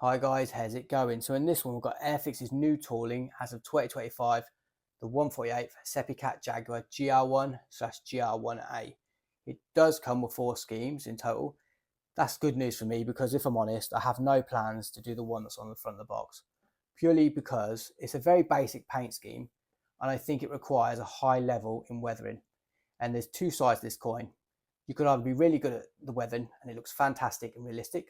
Hi guys, how's it going? So in this one we've got Airfix's new tooling as of 2025, the 148th Sepecat Jaguar GR.1/GR.1A. It does come with 4 schemes in total. That's good news for me because if I'm honest, I have no plans to do the one that's on the front of the box, purely because it's a very basic paint scheme and I think it requires a high level in weathering. And there's two sides to this coin. You could either be really good at the weathering and it looks fantastic and realistic,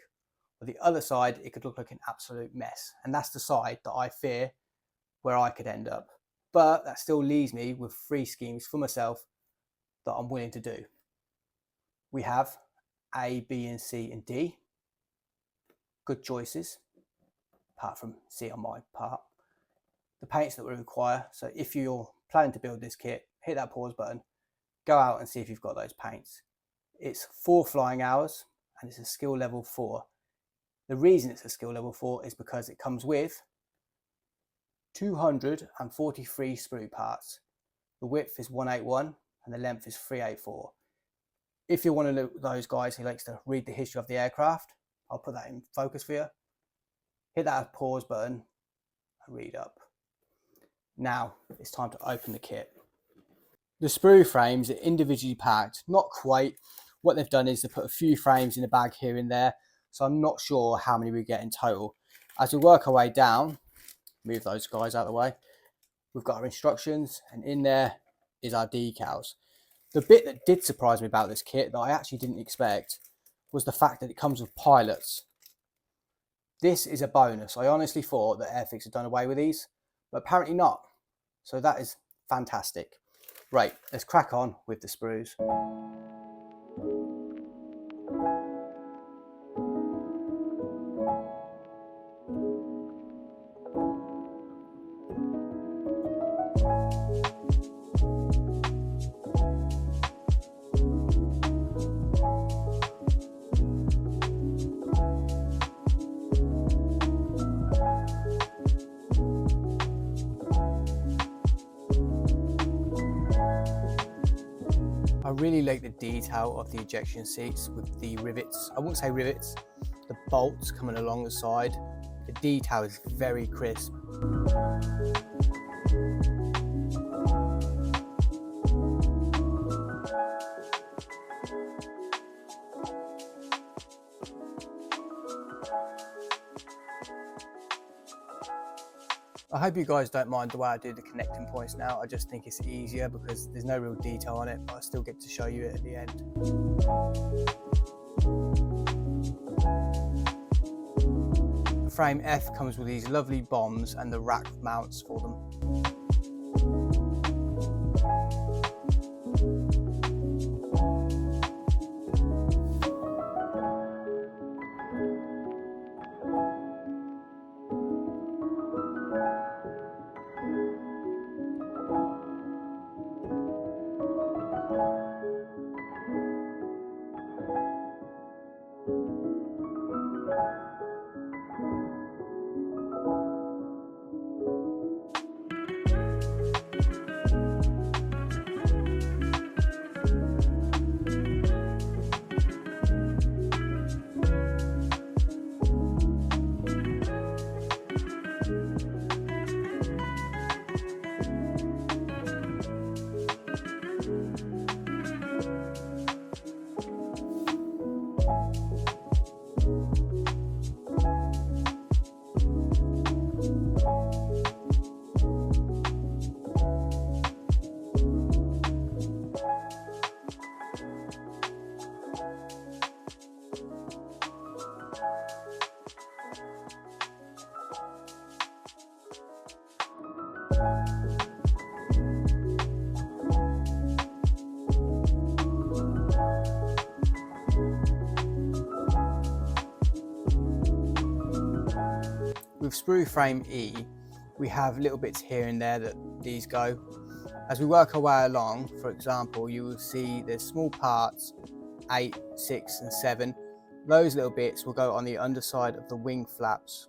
or the other side, it could look like an absolute mess. And that's the side that I fear where I could end up. But that still leaves me with 3 schemes for myself that I'm willing to do. We have A, B, and C, and D. Good choices, apart from C on my part. The paints that we require. So if you're planning to build this kit, hit that pause button, go out and see if you've got those paints. It's 4 flying hours and it's a skill level 4. The reason it's a skill level 4 is because it comes with 243 sprue parts. The width is 181 and the length is 384. If you're one of those guys who likes to read the history of the aircraft, I'll put that in focus for you. Hit that pause button and read up. Now it's time to open the kit. The sprue frames are individually packed, not quite. What they've done is they put a few frames in the bag here and there, so I'm not sure how many we get in total. As we work our way down, move those guys out of the way, we've got our instructions, and in there is our decals. The bit that did surprise me about this kit that I actually didn't expect was the fact that it comes with pilots. This is a bonus. I honestly thought that Airfix had done away with these, but apparently not. So that is fantastic. Right, let's crack on with the sprues. I really like the detail of the ejection seats with the rivets. I wouldn't say rivets, the bolts coming along the side. The detail is very crisp. I hope you guys don't mind the way I do the connecting points now. I just think it's easier because there's no real detail on it, but I still get to show you it at the end. The frame F comes with these lovely bombs and the rack mounts for them. With sprue frame E, we have little bits here and there that these go. As we work our way along, for example, you will see there's small parts, 8, 6 and 7. Those little bits will go on the underside of the wing flaps.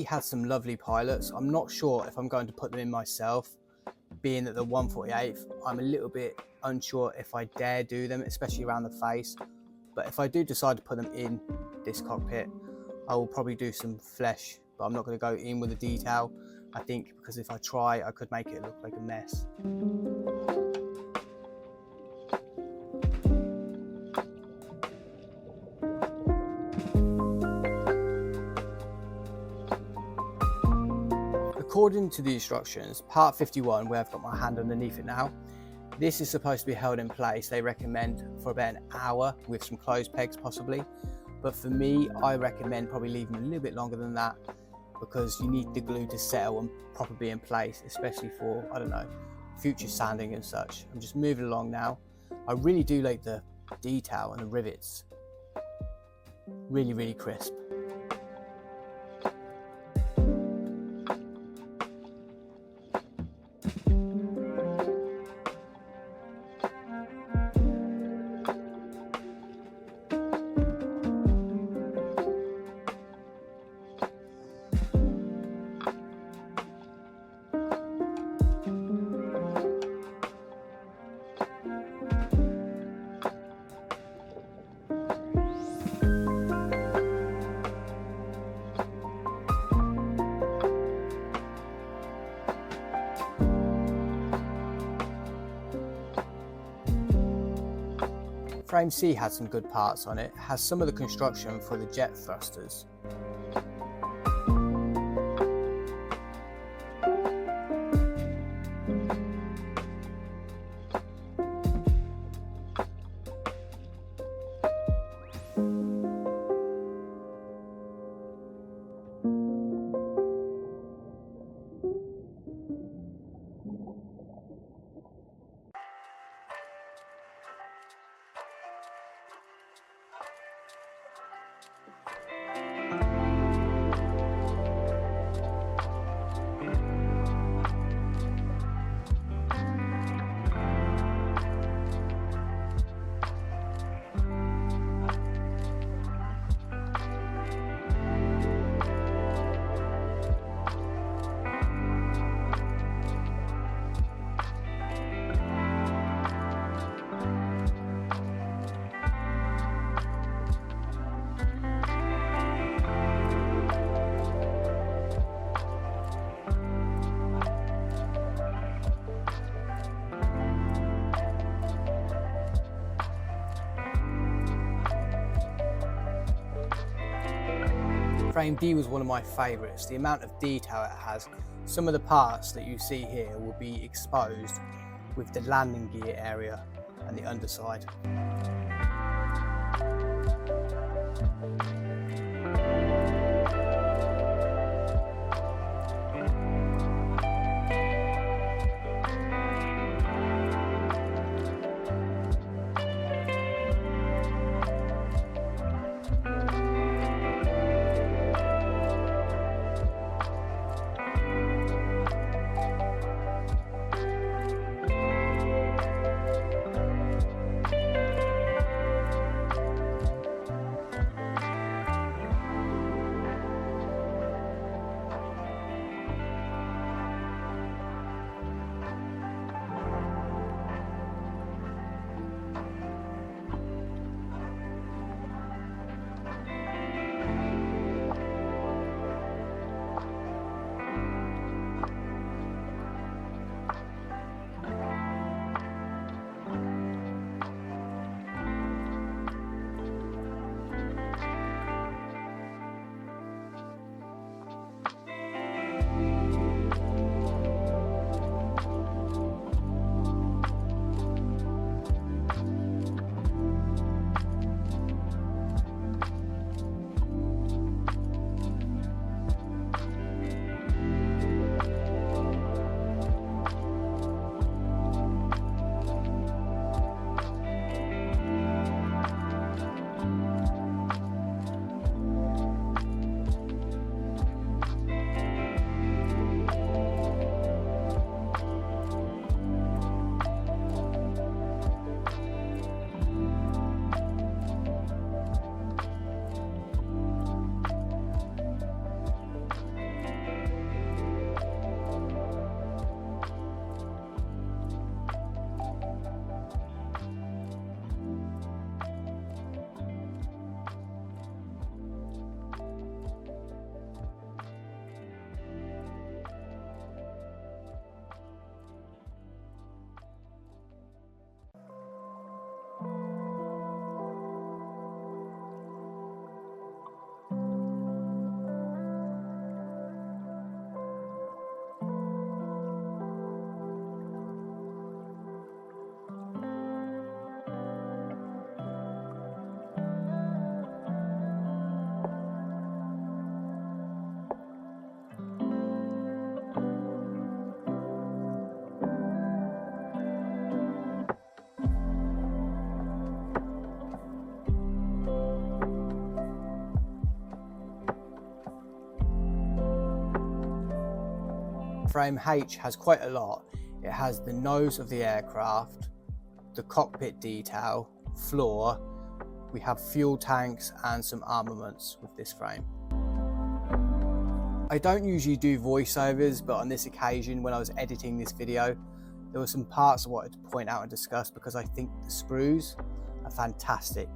had some lovely pilots. I'm not sure if I'm going to put them in myself, being that the 1/48th, I'm a little bit unsure if I dare do them, especially around the face. But if I do decide to put them in this cockpit, I will probably do some flesh, but I'm not going to go in with the detail, I think, because if I try, I could make it look like a mess. According to the instructions, part 51, where I've got my hand underneath it now, this is supposed to be held in place, they recommend, for about an hour with some clothes pegs possibly. But for me, I recommend probably leaving a little bit longer than that, because you need the glue to settle and properly be in place, especially for, I don't know, future sanding and such. I'm just moving along now. I really do like the detail and the rivets. Really, really crisp. Frame C had some good parts on it, has some of the construction for the jet thrusters. Frame D was one of my favourites. The amount of detail it has, some of the parts that you see here will be exposed with the landing gear area and the underside. Frame H has quite a lot. It has the nose of the aircraft, the cockpit detail, floor. We have fuel tanks and some armaments with this frame. I don't usually do voiceovers, but on this occasion when I was editing this video, there were some parts I wanted to point out and discuss because I think the sprues are fantastic.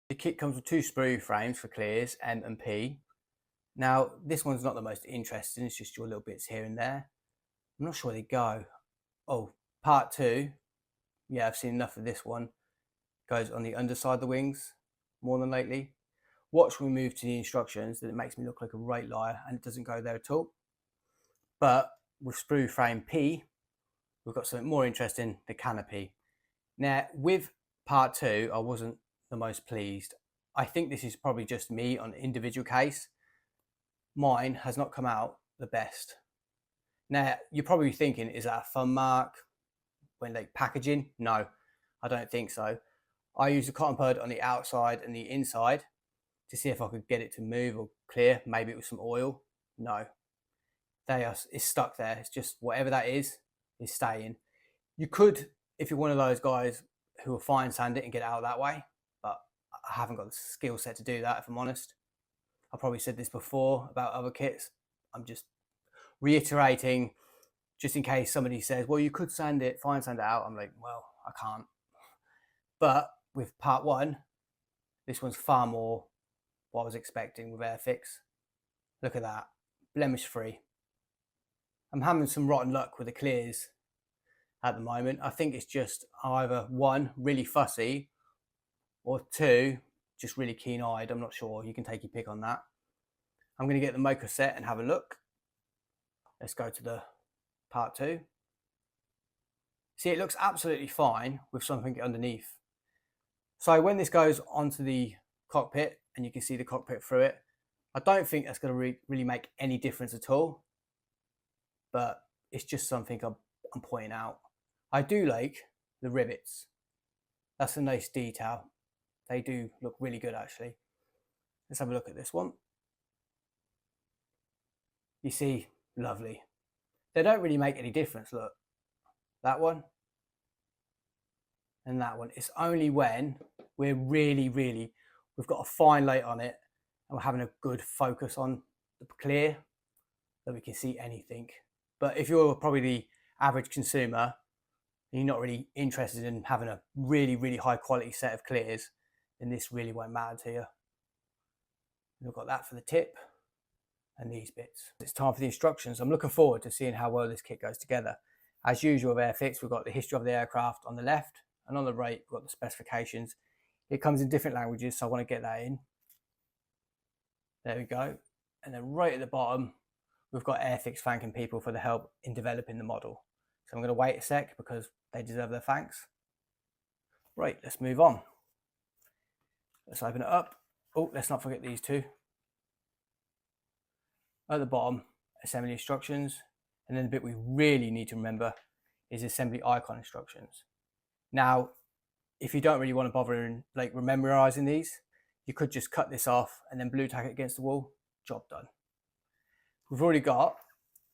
The kit comes with two sprue frames for clears, M and P. Now, this one's not the most interesting, it's just your little bits here and there. I'm not sure where they go. Oh, part 2. Yeah, I've seen enough of this one. Goes on the underside of the wings, more than lately. Watch when we move to the instructions that it makes me look like a right liar and it doesn't go there at all. But with sprue frame P, we've got something more interesting, the canopy. Now, with part 2, I wasn't the most pleased. I think this is probably just me on an individual case. Mine has not come out the best. Now, you're probably thinking, is that a fun mark when like packaging? No, I don't think so. I used a cotton bud on the outside and the inside to see if I could get it to move or clear. Maybe it was some oil. No, it's stuck there. It's just whatever that is staying. You could, if you're one of those guys who will fine sand it and get it out that way, but I haven't got the skill set to do that, if I'm honest. I probably said this before about other kits. I'm just reiterating, just in case somebody says, well, you could sand it, fine sand it out. I'm like, well, I can't. But with part 1, this one's far more what I was expecting with Airfix. Look at that, blemish free. I'm having some rotten luck with the clears at the moment. I think it's just either 1, really fussy, or 2, just really keen-eyed. I'm not sure. You can take your pick on that. I'm going to get the Mocha set and have a look. Let's go to the part 2. See, it looks absolutely fine with something underneath. So when this goes onto the cockpit and you can see the cockpit through it, I don't think that's going to really make any difference at all, but it's just something I'm pointing out. I do like the rivets. That's a nice detail. They do look really good, actually. Let's have a look at this one. You see, lovely. They don't really make any difference. Look, that one and that one. It's only when we're we've got a fine light on it and we're having a good focus on the clear that we can see anything. But if you're probably the average consumer and you're not really interested in having a really high quality set of clears, then this really won't matter to you. We've got that for the tip and these bits. It's time for the instructions. I'm looking forward to seeing how well this kit goes together. As usual with Airfix, we've got the history of the aircraft on the left, and on the right we've got the specifications. It comes in different languages, so I want to get that in. There we go. And then right at the bottom we've got Airfix thanking people for the help in developing the model. So I'm going to wait a sec because they deserve their thanks. Right, let's move on. Let's open it up. Oh, let's not forget these two. At the bottom, assembly instructions, and then the bit we really need to remember is assembly icon instructions. Now, if you don't really want to bother in memorizing these, you could just cut this off and then blue tack it against the wall. Job done. We've already got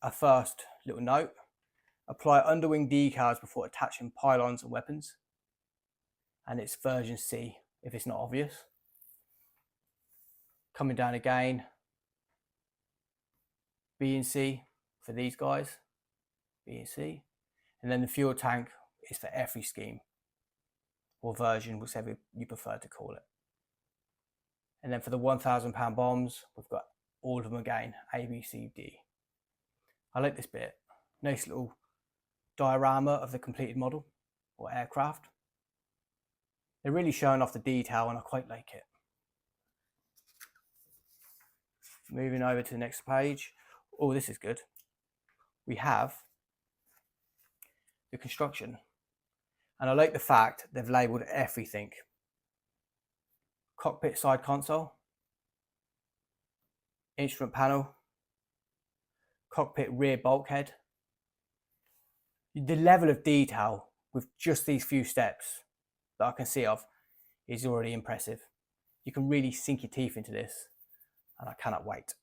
our first little note. Apply underwing decals before attaching pylons and weapons. And it's version C if it's not obvious. Coming down again, B and C for these guys, B and C. And then the fuel tank is for every scheme or version, whichever you prefer to call it. And then for the 1,000 pound bombs, we've got all of them again, A, B, C, D. I like this bit. Nice little diorama of the completed model or aircraft. They're really showing off the detail and I quite like it. Moving over to the next page. Oh, this is good. We have the construction. And I like the fact they've labelled everything. Cockpit side console, instrument panel, cockpit rear bulkhead. The level of detail with just these few steps that I can see of is already impressive. You can really sink your teeth into this and I cannot wait.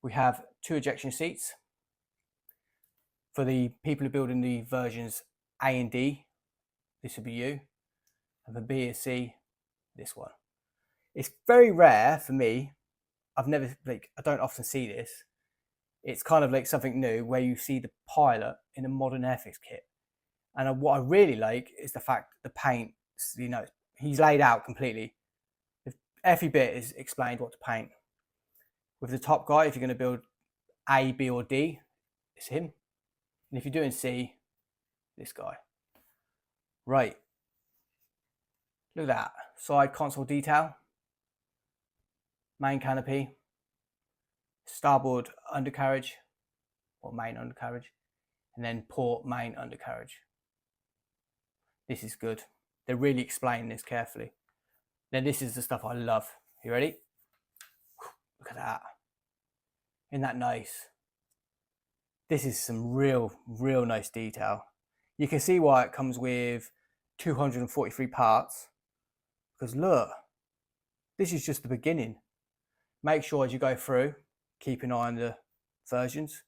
We have 2 ejection seats. For the people who are building the versions A and D, this would be you. And for B and C, this one. It's very rare for me. I don't often see this. It's kind of like something new where you see the pilot in a modern Airfix kit. And what I really like is the fact that the paint, he's laid out completely. Every bit is explained what to paint. With the top guy, if you're going to build A, B or D, it's him. And if you're doing C, this guy. Right. Look at that. Side console detail. Main canopy. Starboard undercarriage, or main undercarriage. And then port main undercarriage. This is good. They're really explaining this carefully. Then this is the stuff I love. You ready? Look at that. Isn't that nice? This is some real nice detail. You can see why it comes with 243 parts. Because look, this is just the beginning. Make sure as you go through, keep an eye on the versions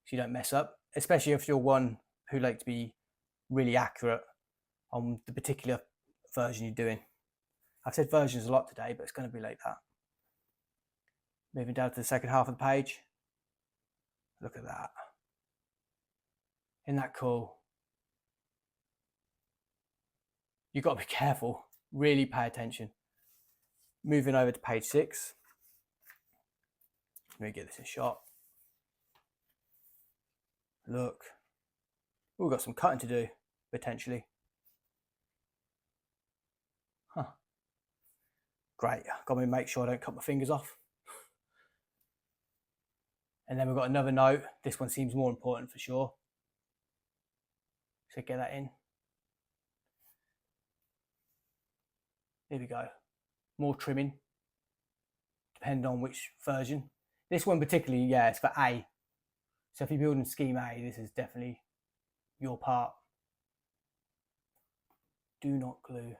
so you don't mess up. Especially if you're one who like to be really accurate on the particular version you're doing. I've said versions a lot today, but it's going to be like that. Moving down to the second half of the page. Look at that. Isn't that cool? You've got to be careful. Really pay attention. Moving over to page 6. Let me get this in shot. Look. We've got some cutting to do, potentially. Huh. Great. Got to make sure I don't cut my fingers off. And then we've got another note. This one seems more important for sure. So get that in. There we go. More trimming, depending on which version. This one particularly, yeah, it's for A. So if you're building scheme A, this is definitely your part. Do not glue.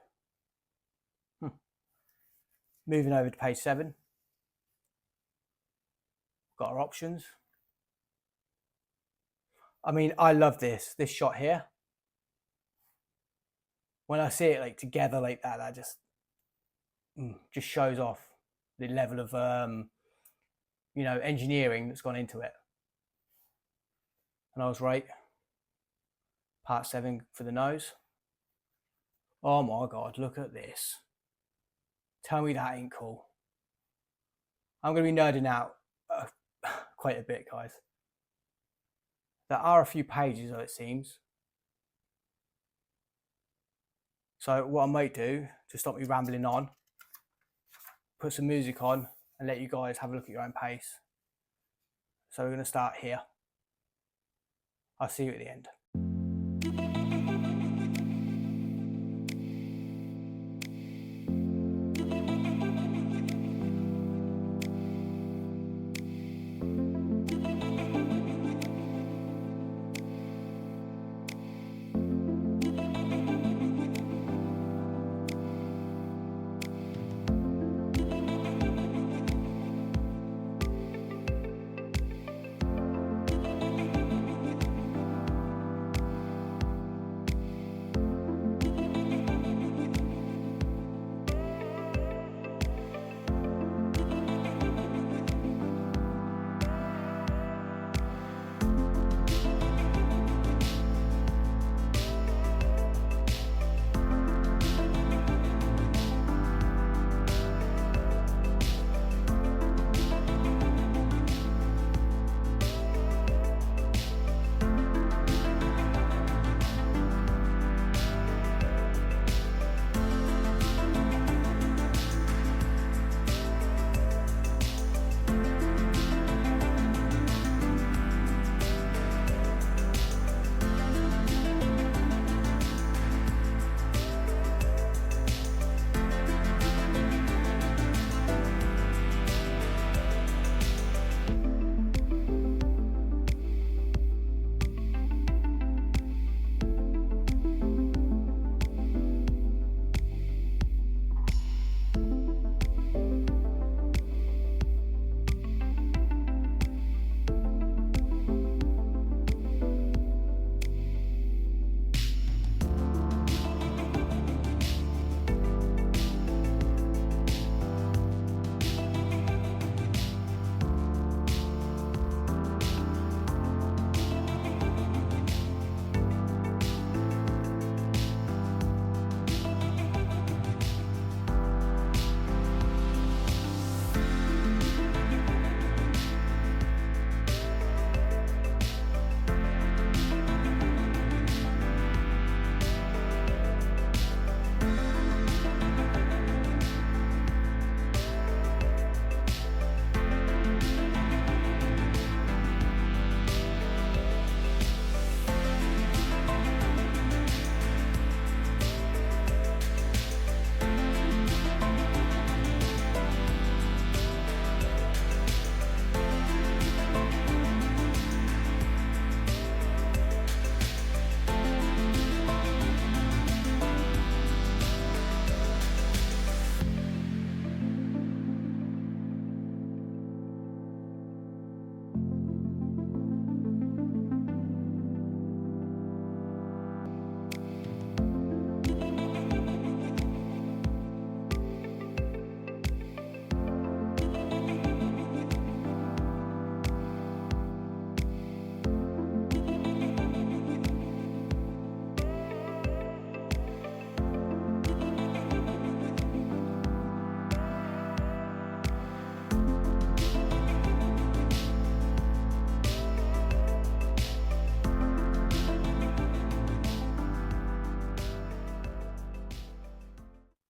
Moving over to page 7. Got our options. I mean, I love this shot here. When I see it like together like that, that just shows off the level of you know, engineering that's gone into it. And I was right. Part 7 for the nose. Oh my God, look at this. Tell me that ain't cool. I'm going to be nerding out quite a bit, guys. There are a few pages, though, it seems. So what I might do, to stop me rambling on, put some music on and let you guys have a look at your own pace. So we're going to start here. I'll see you at the end.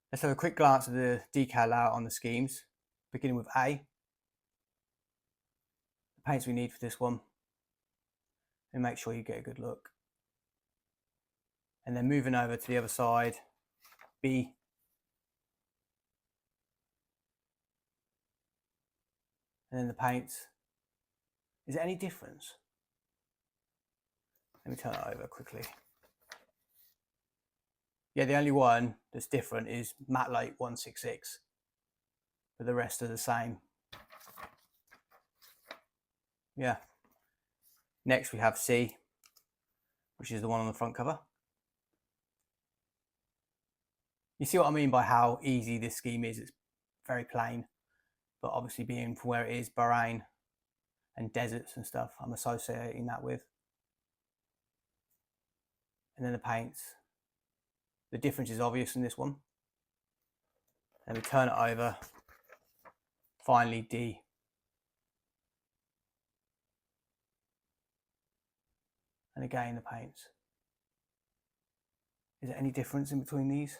Let's have a quick glance at the decal layout on the schemes, beginning with A. paints we need for this one, and make sure you get a good look. And then moving over to the other side, B. And then the paints. Is there any difference? Let me turn it over quickly. Yeah, the only one that's different is Matte Light 166, but the rest are the same. Yeah. Next we have C, which is the one on the front cover. You see what I mean by how easy this scheme is? It's very plain, but obviously being from where it is, Bahrain and deserts and stuff, I'm associating that with. And then the paints. The difference is obvious in this one. Then we turn it over. Finally, D. And again, the paints. Is there any difference in between these?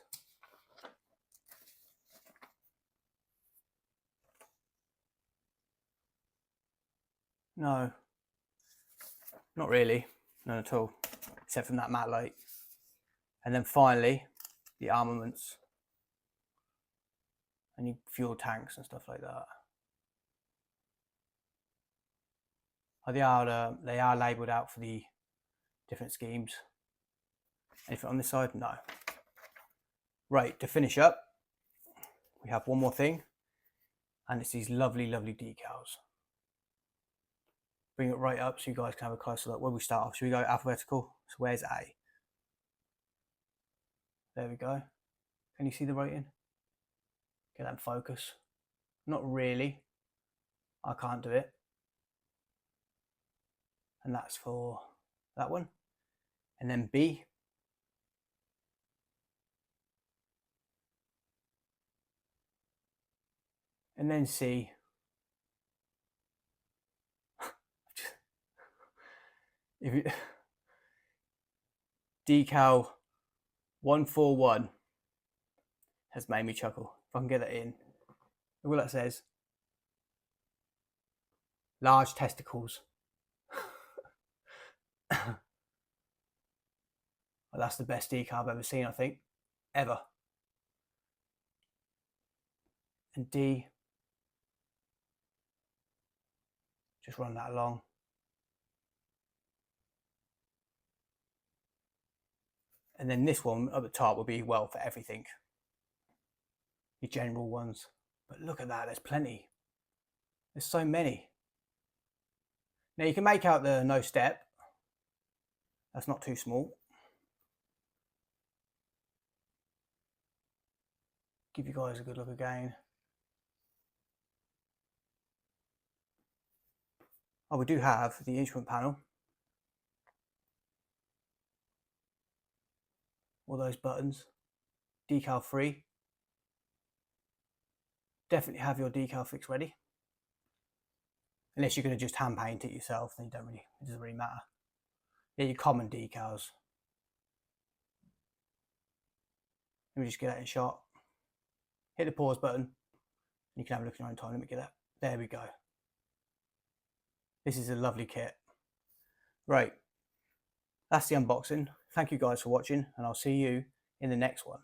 No, not really, none at all, except from that matte light. And then finally, the armaments, and your fuel tanks and stuff like that. They are labelled out for the different schemes. Anything on this side? No. Right, to finish up, we have one more thing, and it's these lovely, lovely decals. Bring it right up so you guys can have a closer look. Where we start off, should we go alphabetical? So where's A? There we go. Can you see the writing? Get that in focus. Not really. I can't do it. And that's for that one. And then B. And then C. If you, Decal 141 has made me chuckle. If I can get that in. Look what that says. Large testicles. Well, that's the best decal I've ever seen, I think. Ever. And D. Just run that along. And then this one at the top will be, well, for everything. Your general ones. But look at that, there's plenty. There's so many. Now you can make out the no step. That's not too small. Give you guys a good look again. Oh, we do have the instrument panel. All those buttons. Decal free. Definitely have your decal fix ready. Unless you're going to just hand paint it yourself, then it doesn't really matter. Yeah, your common decals. Let me just get that in shot. Hit the pause button. You can have a look at your own time. Let me get that. There we go. This is a lovely kit. Right. That's the unboxing. Thank you guys for watching, and I'll see you in the next one.